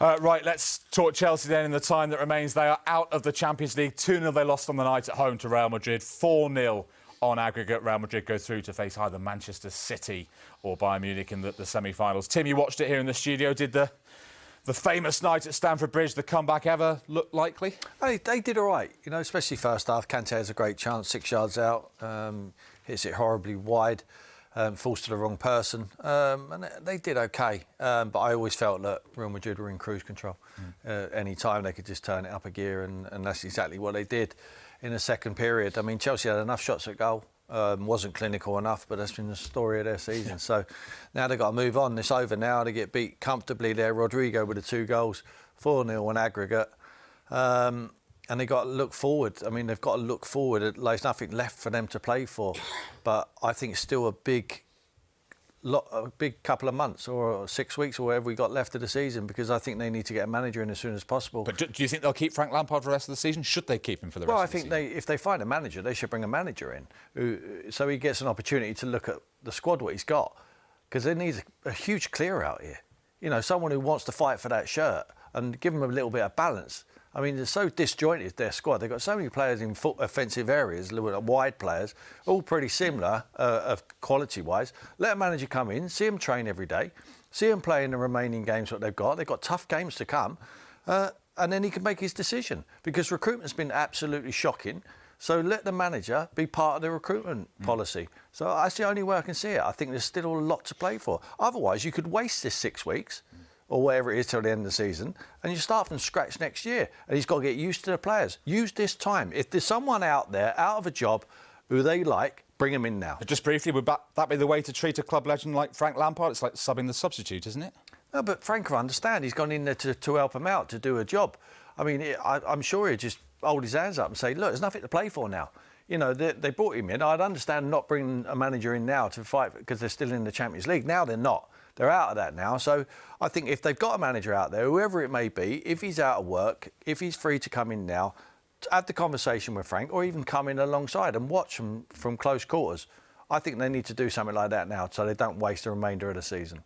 Right, let's talk Chelsea then in the time that remains. They are out of the Champions League. 2-0 they lost on the night at home to Real Madrid. 4-0 on aggregate. Real Madrid go through to face either Manchester City or Bayern Munich in the semi-finals. Tim, you watched it here in the studio. Did the famous night at Stamford Bridge, the comeback ever look likely? They did all right, you know, especially first half. Kante has a great chance, 6 yards out, hits it horribly wide. Falls to the wrong person, and they did okay. But I always felt that Real Madrid were in cruise control. Any time they could just turn it up a gear, and that's exactly what they did in the second period. I mean, Chelsea had enough shots at goal, wasn't clinical enough, but that's been the story of their season. So now they've got to move on. It's over now. They get beat comfortably there. Rodrygo with the 2 goals, 4-0 on aggregate. And they've got to look forward. I mean, they've got to look forward. There's nothing left for them to play for. But I think it's still a big couple of months or 6 weeks or whatever we got left of the season, because I think they need to get a manager in as soon as possible. But do you think they'll keep Frank Lampard for the rest of the season? Should they keep him for the rest of the season? Well, I think if they find a manager, they should bring a manager in so he gets an opportunity to look at the squad, what he's got. Because there needs a huge clear out here. You know, someone who wants to fight for that shirt and give them a little bit of balance. I mean, they're so disjointed, their squad. They've got so many players in offensive areas, wide players, all pretty similar quality-wise. Let a manager come in, see them train every day, see them play in the remaining games what they've got. They've got tough games to come, and then he can make his decision, because recruitment's been absolutely shocking. So let the manager be part of the recruitment policy. So that's the only way I can see it. I think there's still a lot to play for. Otherwise, you could waste this 6 weeks or whatever it is till the end of the season, and you start from scratch next year. And he's got to get used to the players. Use this time. If there's someone out there, out of a job, who they like, bring them in now. But just briefly, would that be the way to treat a club legend like Frank Lampard? It's like subbing the substitute, isn't it? No, but Frank will understand. He's gone in there to help him out, to do a job. I mean, I'm sure he'd just hold his hands up and say, look, there's nothing to play for now. You know, they brought him in. I'd understand not bringing a manager in now to fight because they're still in the Champions League. Now they're not. They're out of that now. So I think if they've got a manager out there, whoever it may be, if he's out of work, if he's free to come in now, have the conversation with Frank, or even come in alongside and watch him from close quarters. I think they need to do something like that now so they don't waste the remainder of the season.